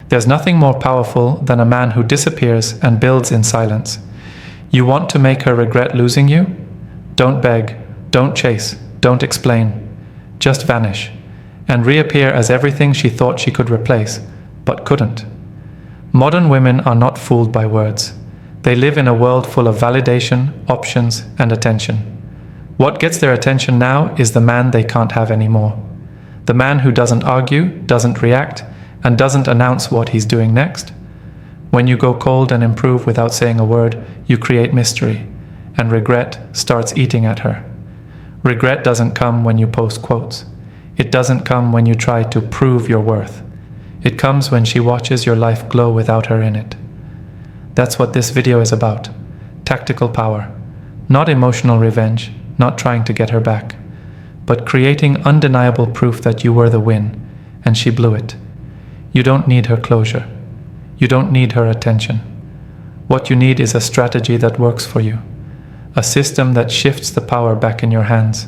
There's nothing more powerful than a man who disappears and builds in silence. You want to make her regret losing you? Don't beg, don't chase, don't explain. Just vanish and reappear as everything she thought she could replace, but couldn't. Modern women are not fooled by words. They live in a world full of validation, options, and attention. What gets their attention now is the man they can't have anymore. The man who doesn't argue, doesn't react, and doesn't announce what he's doing next. When you go cold and improve without saying a word, you create mystery, and regret starts eating at her. Regret doesn't come when you post quotes. It doesn't come when you try to prove your worth. It comes when she watches your life glow without her in it. That's what this video is about. Tactical power. Not emotional revenge, not trying to get her back, but creating undeniable proof that you were the win, and she blew it. You don't need her closure. You don't need her attention. What you need is a strategy that works for you. A system that shifts the power back in your hands.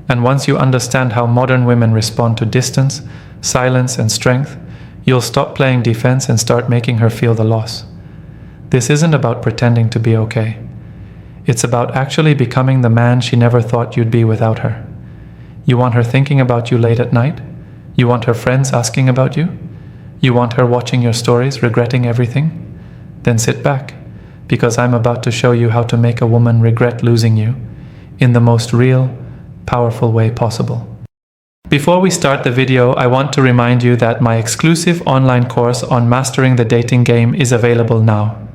And once you understand how modern women respond to distance, silence, and strength, you'll stop playing defense and start making her feel the loss. This isn't about pretending to be okay. It's about actually becoming the man she never thought you'd be without her. You want her thinking about you late at night? You want her friends asking about you? You want her watching your stories, regretting everything? Then sit back, because I'm about to show you how to make a woman regret losing you in the most real, powerful way possible. Before we start the video, I want to remind you that my exclusive online course on mastering the dating game is available now.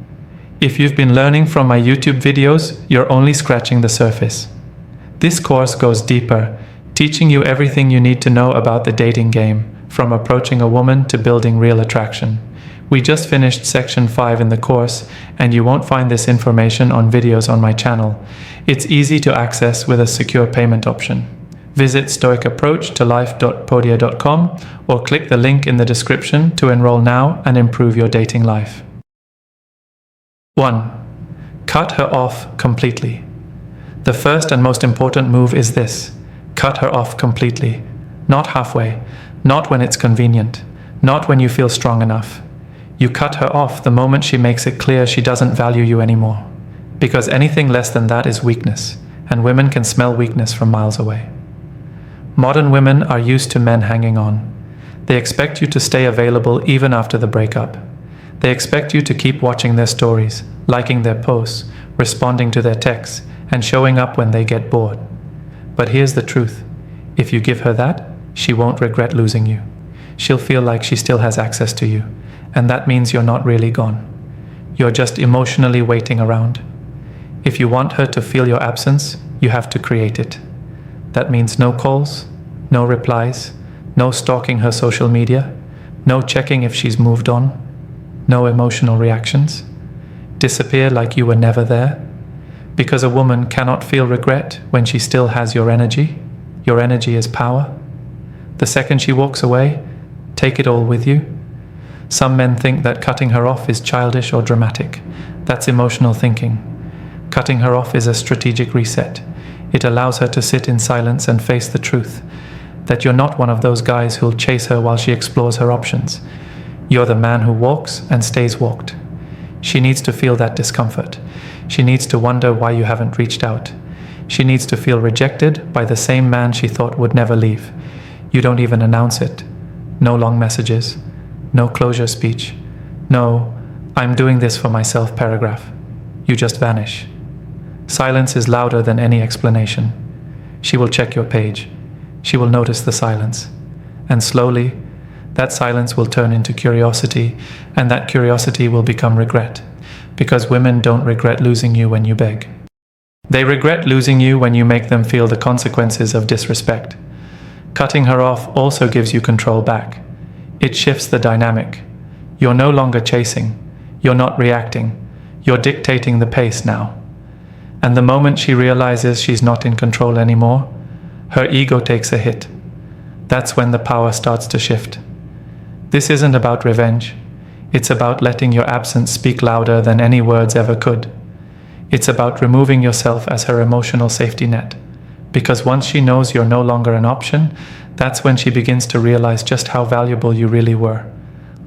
If you've been learning from my YouTube videos, you're only scratching the surface. This course goes deeper, teaching you everything you need to know about the dating game, from approaching a woman to building real attraction. We just finished section 5 in the course, and you won't find this information on videos on my channel. It's easy to access with a secure payment option. Visit stoicapproachtolife.podia.com or click the link in the description to enroll now and improve your dating life. 1. Cut her off completely. The first and most important move is this. Cut her off completely. Not halfway. Not when it's convenient. Not when you feel strong enough. You cut her off the moment she makes it clear she doesn't value you anymore. Because anything less than that is weakness, and women can smell weakness from miles away. Modern women are used to men hanging on. They expect you to stay available even after the breakup. They expect you to keep watching their stories, liking their posts, responding to their texts, and showing up when they get bored. But here's the truth. If you give her that, she won't regret losing you. She'll feel like she still has access to you, and that means you're not really gone. You're just emotionally waiting around. If you want her to feel your absence, you have to create it. That means no calls, no replies, no stalking her social media, no checking if she's moved on, no emotional reactions. Disappear like you were never there. Because a woman cannot feel regret when she still has your energy. Your energy is power. The second she walks away, take it all with you. Some men think that cutting her off is childish or dramatic. That's emotional thinking. Cutting her off is a strategic reset. It allows her to sit in silence and face the truth, that you're not one of those guys who'll chase her while she explores her options. You're the man who walks and stays walked. She needs to feel that discomfort. She needs to wonder why you haven't reached out. She needs to feel rejected by the same man she thought would never leave. You don't even announce it. No long messages. No closure speech. No, I'm doing this for myself paragraph. You just vanish. Silence is louder than any explanation. She will check your page. She will notice the silence. And slowly, that silence will turn into curiosity, and that curiosity will become regret. Because women don't regret losing you when you beg. They regret losing you when you make them feel the consequences of disrespect. Cutting her off also gives you control back. It shifts the dynamic. You're no longer chasing. You're not reacting. You're dictating the pace now. And the moment she realizes she's not in control anymore, her ego takes a hit. That's when the power starts to shift. This isn't about revenge. It's about letting your absence speak louder than any words ever could. It's about removing yourself as her emotional safety net. Because once she knows you're no longer an option, that's when she begins to realize just how valuable you really were.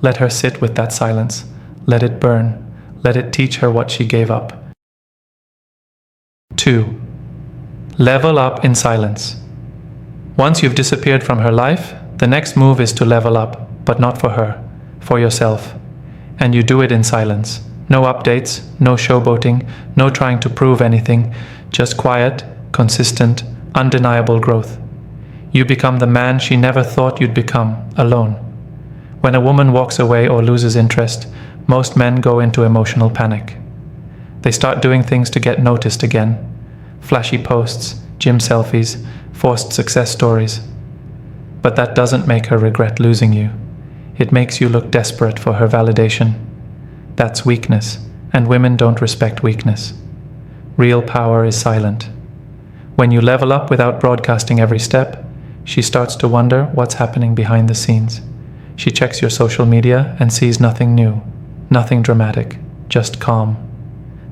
Let her sit with that silence. Let it burn. Let it teach her what she gave up. 2. Level up in silence. Once you've disappeared from her life, the next move is to level up, but not for her, for yourself. And you do it in silence. No updates, no showboating, no trying to prove anything, just quiet, consistent, undeniable growth. You become the man she never thought you'd become, alone. When a woman walks away or loses interest, most men go into emotional panic. They start doing things to get noticed again. Flashy posts, gym selfies, forced success stories. But that doesn't make her regret losing you. It makes you look desperate for her validation. That's weakness, and women don't respect weakness. Real power is silent. When you level up without broadcasting every step, she starts to wonder what's happening behind the scenes. She checks your social media and sees nothing new, nothing dramatic, just calm.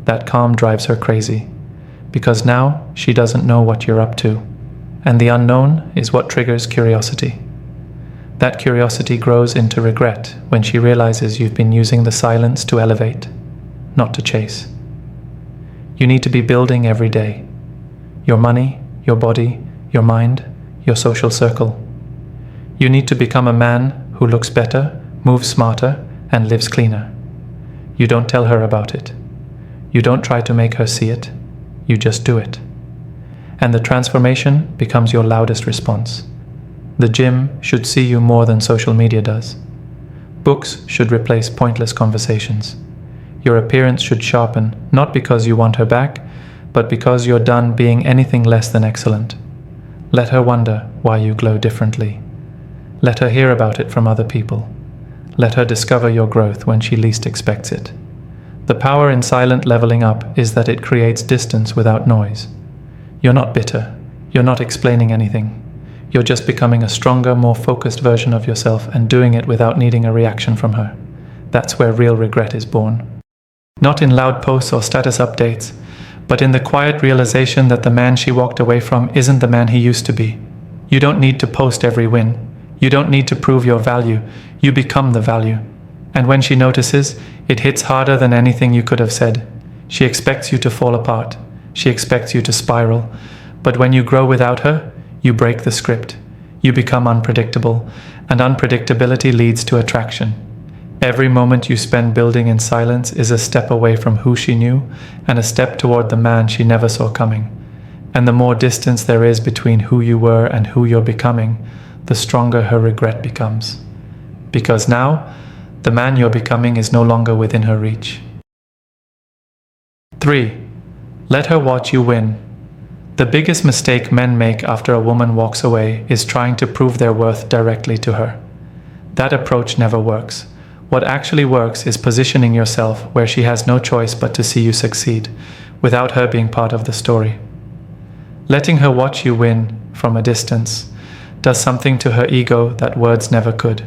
That calm drives her crazy, because now she doesn't know what you're up to, and the unknown is what triggers curiosity. That curiosity grows into regret when she realizes you've been using the silence to elevate, not to chase. You need to be building every day. Your money, your body, your mind, your social circle. You need to become a man who looks better, moves smarter, and lives cleaner. You don't tell her about it. You don't try to make her see it. You just do it. And the transformation becomes your loudest response. The gym should see you more than social media does. Books should replace pointless conversations. Your appearance should sharpen, not because you want her back, but because you're done being anything less than excellent. Let her wonder why you glow differently. Let her hear about it from other people. Let her discover your growth when she least expects it. The power in silent leveling up is that it creates distance without noise. You're not bitter. You're not explaining anything. You're just becoming a stronger, more focused version of yourself and doing it without needing a reaction from her. That's where real regret is born. Not in loud posts or status updates, but in the quiet realization that the man she walked away from isn't the man he used to be. You don't need to post every win. You don't need to prove your value. You become the value. And when she notices, it hits harder than anything you could have said. She expects you to fall apart. She expects you to spiral. But when you grow without her, you break the script. You become unpredictable, and unpredictability leads to attraction. Every moment you spend building in silence is a step away from who she knew and a step toward the man she never saw coming. And the more distance there is between who you were and who you're becoming, the stronger her regret becomes. Because now, the man you're becoming is no longer within her reach. 3. Let her watch you win. The biggest mistake men make after a woman walks away is trying to prove their worth directly to her. That approach never works. What actually works is positioning yourself where she has no choice but to see you succeed, without her being part of the story. Letting her watch you win from a distance does something to her ego that words never could.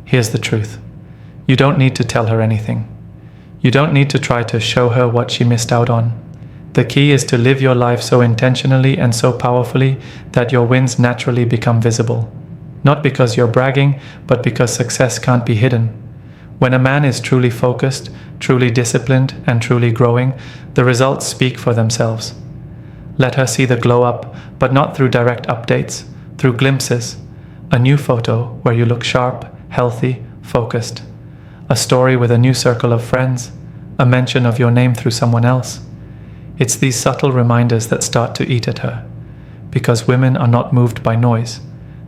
Here's the truth. You don't need to tell her anything. You don't need to try to show her what she missed out on. The key is to live your life so intentionally and so powerfully that your wins naturally become visible. Not because you're bragging, but because success can't be hidden. When a man is truly focused, truly disciplined, and truly growing, the results speak for themselves. Let her see the glow up, but not through direct updates, through glimpses. A new photo where you look sharp, healthy, focused. A story with a new circle of friends. A mention of your name through someone else. It's these subtle reminders that start to eat at her. Because women are not moved by noise.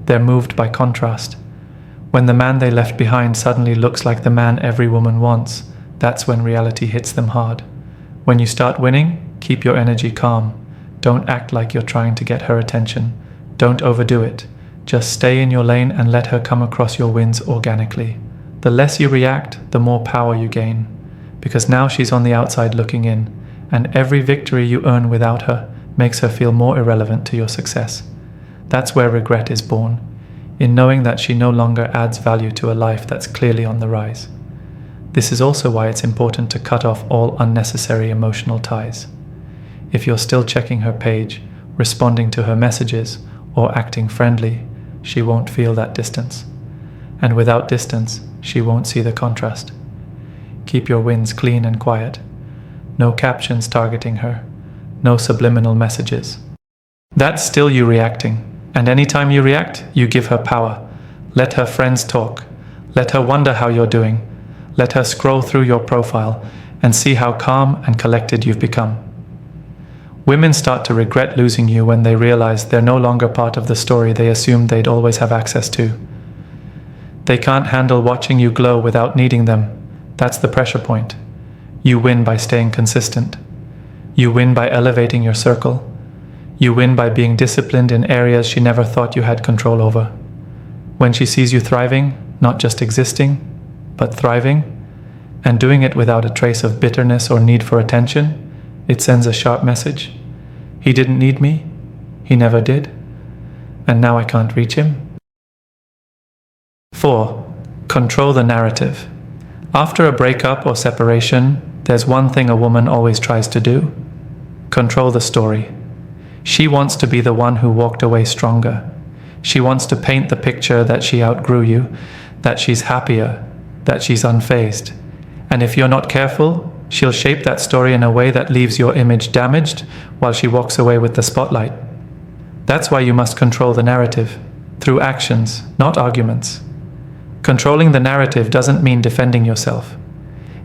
They're moved by contrast. When the man they left behind suddenly looks like the man every woman wants, that's when reality hits them hard. When you start winning, keep your energy calm. Don't act like you're trying to get her attention. Don't overdo it. Just stay in your lane and let her come across your wins organically. The less you react, the more power you gain. Because now she's on the outside looking in, and every victory you earn without her makes her feel more irrelevant to your success. That's where regret is born, in knowing that she no longer adds value to a life that's clearly on the rise. This is also why it's important to cut off all unnecessary emotional ties. If you're still checking her page, responding to her messages, or acting friendly, she won't feel that distance. and without distance, she won't see the contrast. Keep your wins clean and quiet. No captions targeting her. No subliminal messages. That's still you reacting, and anytime you react, you give her power. Let her friends talk. Let her wonder how you're doing. Let her scroll through your profile and see how calm and collected you've become. Women start to regret losing you when they realize they're no longer part of the story they assumed they'd always have access to. They can't handle watching you glow without needing them. That's the pressure point. You win by staying consistent. You win by elevating your circle. You win by being disciplined in areas she never thought you had control over. When she sees you thriving, not just existing, but thriving, and doing it without a trace of bitterness or need for attention, it sends a sharp message. He didn't need me. He never did. And now I can't reach him. 4. Control the narrative. After a breakup or separation, there's one thing a woman always tries to do. Control the story. She wants to be the one who walked away stronger. She wants to paint the picture that she outgrew you, that she's happier, that she's unfazed. And if you're not careful, she'll shape that story in a way that leaves your image damaged while she walks away with the spotlight. That's why you must control the narrative, through actions, not arguments. Controlling the narrative doesn't mean defending yourself.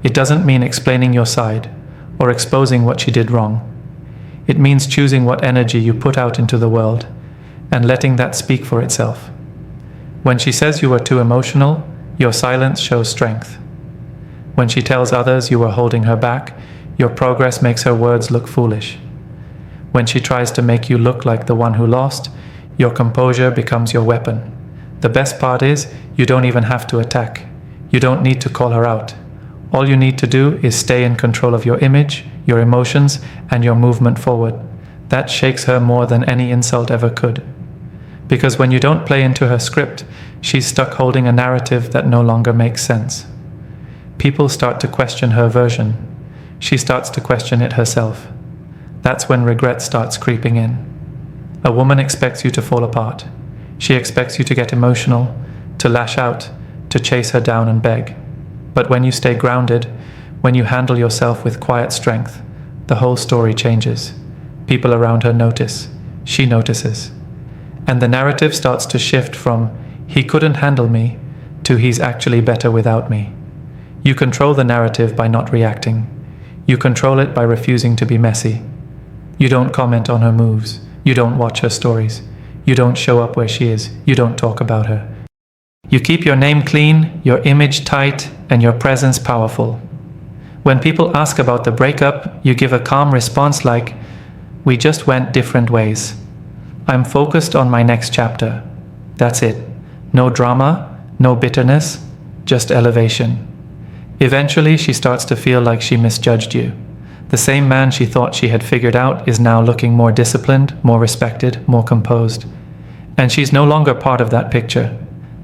It doesn't mean explaining your side or exposing what she did wrong. It means choosing what energy you put out into the world and letting that speak for itself. When she says you were too emotional, your silence shows strength. When she tells others you were holding her back, your progress makes her words look foolish. When she tries to make you look like the one who lost, your composure becomes your weapon. The best part is, you don't even have to attack. You don't need to call her out. All you need to do is stay in control of your image, your emotions, and your movement forward. That shakes her more than any insult ever could. Because when you don't play into her script, she's stuck holding a narrative that no longer makes sense. People start to question her version. She starts to question it herself. That's when regret starts creeping in. A woman expects you to fall apart. She expects you to get emotional, to lash out, to chase her down and beg. But when you stay grounded, when you handle yourself with quiet strength, the whole story changes. People around her notice. She notices. And the narrative starts to shift from, he couldn't handle me, to he's actually better without me. You control the narrative by not reacting. You control it by refusing to be messy. You don't comment on her moves. You don't watch her stories. You don't show up where she is. You don't talk about her. You keep your name clean, your image tight, and your presence powerful. When people ask about the breakup, you give a calm response like, we just went different ways. I'm focused on my next chapter. That's it. No drama, no bitterness, just elevation. Eventually, she starts to feel like she misjudged you. The same man she thought she had figured out is now looking more disciplined, more respected, more composed. And she's no longer part of that picture.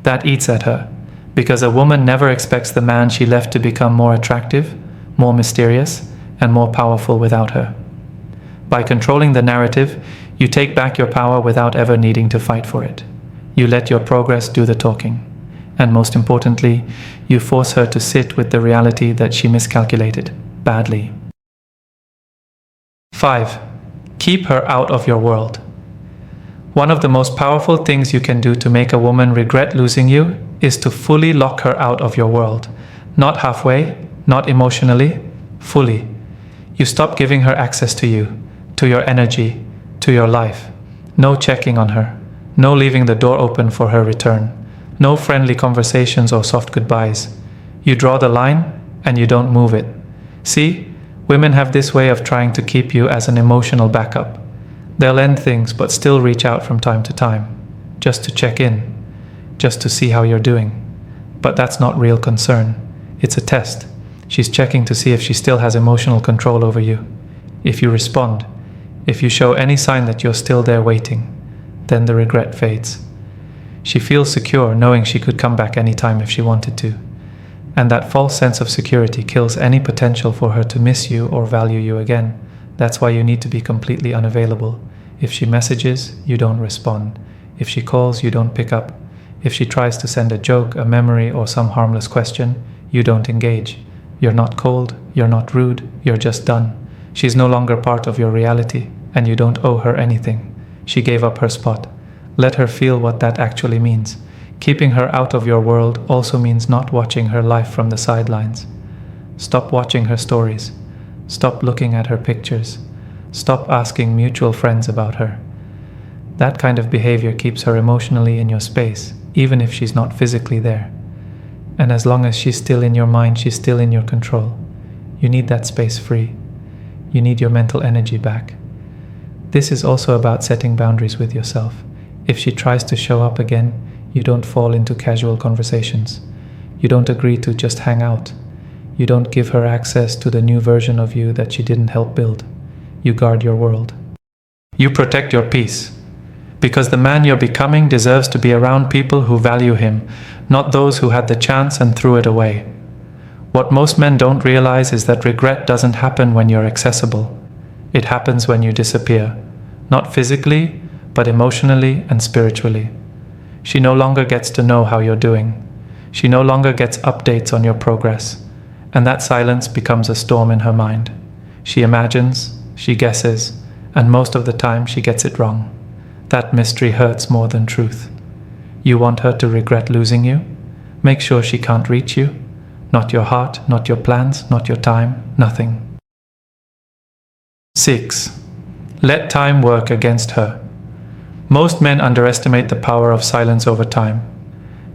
That eats at her, because a woman never expects the man she left to become more attractive, more mysterious, and more powerful without her. By controlling the narrative, you take back your power without ever needing to fight for it. You let your progress do the talking. And most importantly, you force her to sit with the reality that she miscalculated badly. 5. Keep her out of your world. One of the most powerful things you can do to make a woman regret losing you is to fully lock her out of your world. Not halfway, not emotionally, fully. You stop giving her access to you, to your energy, to your life. No checking on her. No leaving the door open for her return. No friendly conversations or soft goodbyes. You draw the line and you don't move it. See, women have this way of trying to keep you as an emotional backup. They'll end things but still reach out from time to time, just to check in, just to see how you're doing. But that's not real concern. It's a test. She's checking to see if she still has emotional control over you. If you respond, if you show any sign that you're still there waiting, then the regret fades. She feels secure knowing she could come back anytime if she wanted to. And that false sense of security kills any potential for her to miss you or value you again. That's why you need to be completely unavailable. If she messages, you don't respond. If she calls, you don't pick up. If she tries to send a joke, a memory, or some harmless question, you don't engage. You're not cold, you're not rude, you're just done. She's no longer part of your reality, and you don't owe her anything. She gave up her spot. Let her feel what that actually means. Keeping her out of your world also means not watching her life from the sidelines. Stop watching her stories. Stop looking at her pictures. Stop asking mutual friends about her. That kind of behavior keeps her emotionally in your space, even if she's not physically there. And as long as she's still in your mind, she's still in your control. You need that space free. You need your mental energy back. This is also about setting boundaries with yourself. If she tries to show up again, you don't fall into casual conversations. You don't agree to just hang out. You don't give her access to the new version of you that she didn't help build. You guard your world. You protect your peace. Because the man you're becoming deserves to be around people who value him, not those who had the chance and threw it away. What most men don't realize is that regret doesn't happen when you're accessible. It happens when you disappear. Not physically, but emotionally and spiritually. She no longer gets to know how you're doing. She no longer gets updates on your progress. And that silence becomes a storm in her mind. She imagines, she guesses, and most of the time she gets it wrong. That mystery hurts more than truth. You want her to regret losing you? Make sure she can't reach you. Not your heart, not your plans, not your time, nothing. 6. Let time work against her. Most men underestimate the power of silence over time.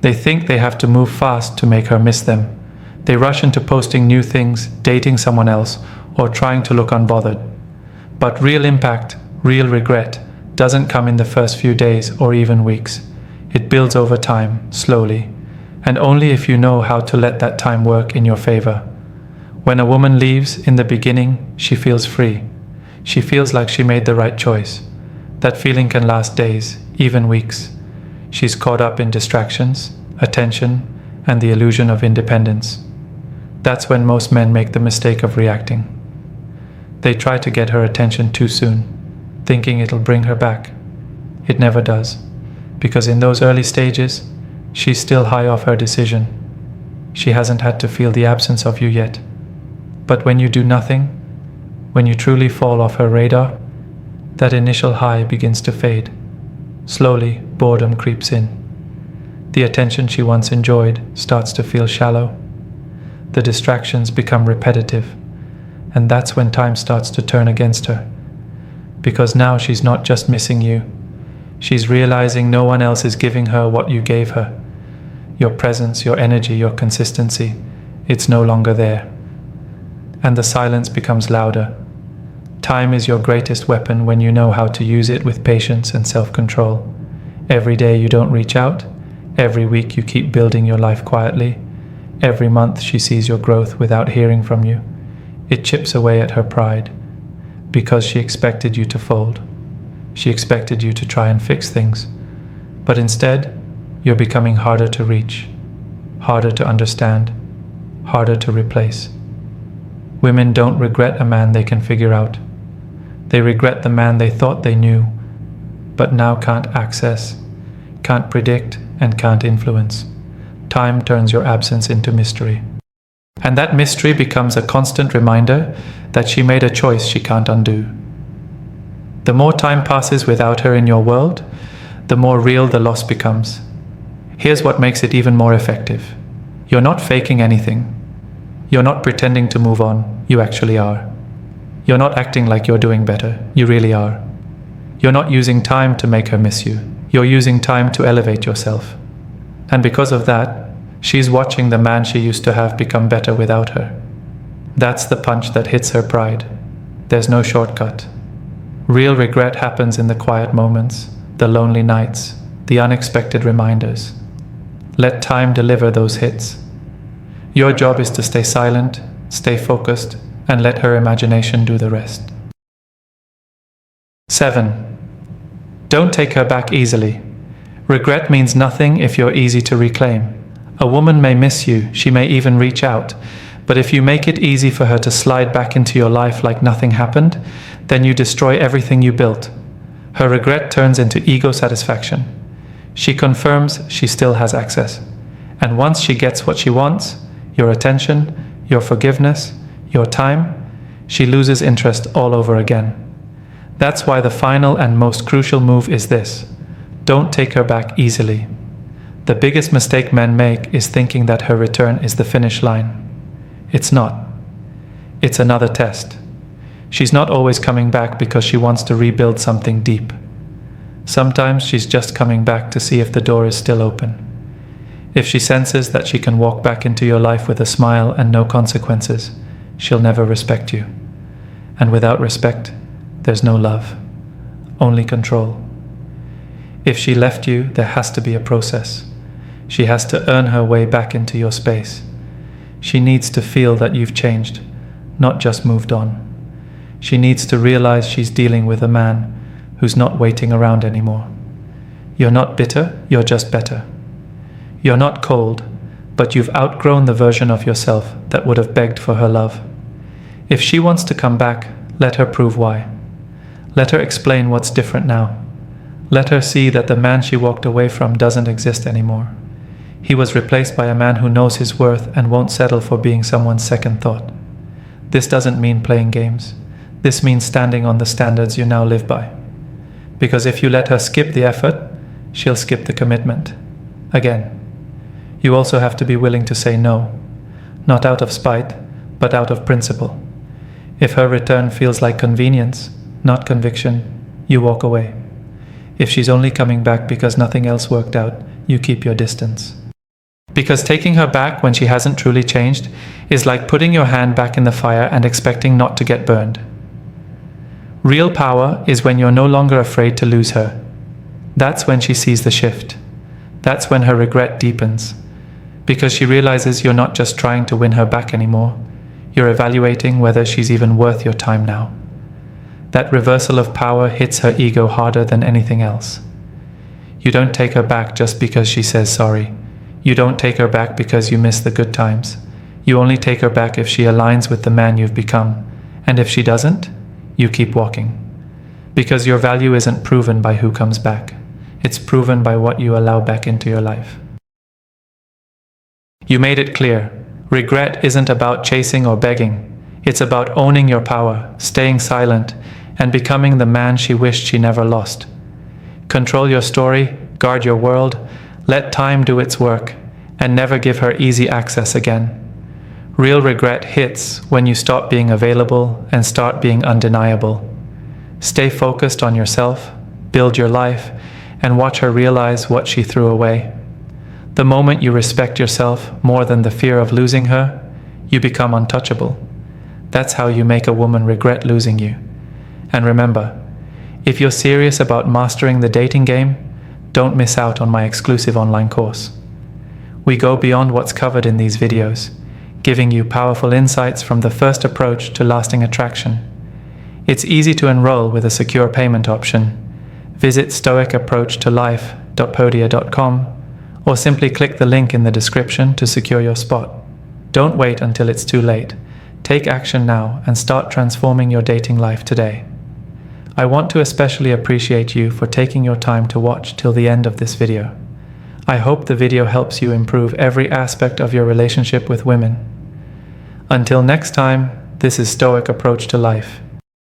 They think they have to move fast to make her miss them. They rush into posting new things, dating someone else, or trying to look unbothered. But real impact, real regret, doesn't come in the first few days or even weeks. It builds over time, slowly, and only if you know how to let that time work in your favor. When a woman leaves, in the beginning, she feels free. She feels like she made the right choice. That feeling can last days, even weeks. She's caught up in distractions, attention, and the illusion of independence. That's when most men make the mistake of reacting. They try to get her attention too soon, thinking it'll bring her back. It never does, because in those early stages, she's still high off her decision. She hasn't had to feel the absence of you yet. But when you do nothing, when you truly fall off her radar, that initial high begins to fade. Slowly, boredom creeps in. The attention she once enjoyed starts to feel shallow. The distractions become repetitive, and that's when time starts to turn against her. Because now she's not just missing you. She's realizing no one else is giving her what you gave her. Your presence, your energy, your consistency, it's no longer there. And the silence becomes louder. Time is your greatest weapon when you know how to use it with patience and self-control. Every day you don't reach out. Every week you keep building your life quietly. Every month she sees your growth without hearing from you. It chips away at her pride. Because she expected you to fold. She expected you to try and fix things. But instead, you're becoming harder to reach, harder to understand, harder to replace. Women don't regret a man they can figure out. They regret the man they thought they knew, but now can't access, can't predict, and can't influence. Time turns your absence into mystery. And that mystery becomes a constant reminder that she made a choice she can't undo. The more time passes without her in your world, the more real the loss becomes. Here's what makes it even more effective. You're not faking anything. You're not pretending to move on. You actually are. You're not acting like you're doing better. You really are. You're not using time to make her miss you. You're using time to elevate yourself. And because of that, she's watching the man she used to have become better without her. That's the punch that hits her pride. There's no shortcut. Real regret happens in the quiet moments, the lonely nights, the unexpected reminders. Let time deliver those hits. Your job is to stay silent, stay focused, and let her imagination do the rest. 7. Don't take her back easily. Regret means nothing if you're easy to reclaim. A woman may miss you, she may even reach out, but if you make it easy for her to slide back into your life like nothing happened, then you destroy everything you built. Her regret turns into ego satisfaction. She confirms she still has access. And once she gets what she wants, your attention, your forgiveness, your time, she loses interest all over again. That's why the final and most crucial move is this: don't take her back easily. The biggest mistake men make is thinking that her return is the finish line. It's not. It's another test. She's not always coming back because she wants to rebuild something deep. Sometimes she's just coming back to see if the door is still open. If she senses that she can walk back into your life with a smile and no consequences, she'll never respect you. And without respect, there's no love, only control. If she left you, there has to be a process. She has to earn her way back into your space. She needs to feel that you've changed, not just moved on. She needs to realize she's dealing with a man who's not waiting around anymore. You're not bitter, you're just better. You're not cold, but you've outgrown the version of yourself that would have begged for her love. If she wants to come back, let her prove why. Let her explain what's different now. Let her see that the man she walked away from doesn't exist anymore. He was replaced by a man who knows his worth and won't settle for being someone's second thought. This doesn't mean playing games. This means standing on the standards you now live by. Because if you let her skip the effort, she'll skip the commitment. Again. You also have to be willing to say no. Not out of spite, but out of principle. If her return feels like convenience, not conviction, you walk away. If she's only coming back because nothing else worked out, you keep your distance. Because taking her back when she hasn't truly changed is like putting your hand back in the fire and expecting not to get burned. Real power is when you're no longer afraid to lose her. That's when she sees the shift. That's when her regret deepens. Because she realizes you're not just trying to win her back anymore, you're evaluating whether she's even worth your time now. That reversal of power hits her ego harder than anything else. You don't take her back just because she says sorry. You don't take her back because you miss the good times. You only take her back if she aligns with the man you've become. And if she doesn't, you keep walking. Because your value isn't proven by who comes back. It's proven by what you allow back into your life. You made it clear. Regret isn't about chasing or begging. It's about owning your power, staying silent, and becoming the man she wished she never lost. Control your story, guard your world, let time do its work, and never give her easy access again. Real regret hits when you stop being available and start being undeniable. Stay focused on yourself, build your life, and watch her realize what she threw away. The moment you respect yourself more than the fear of losing her, you become untouchable. That's how you make a woman regret losing you. And remember, if you're serious about mastering the dating game, don't miss out on my exclusive online course. We go beyond what's covered in these videos, giving you powerful insights from the first approach to lasting attraction. It's easy to enroll with a secure payment option. Visit stoicapproachtolife.podia.com or simply click the link in the description to secure your spot. Don't wait until it's too late. Take action now and start transforming your dating life today. I want to especially appreciate you for taking your time to watch till the end of this video. I hope the video helps you improve every aspect of your relationship with women. Until next time, this is Stoic Approach to Life.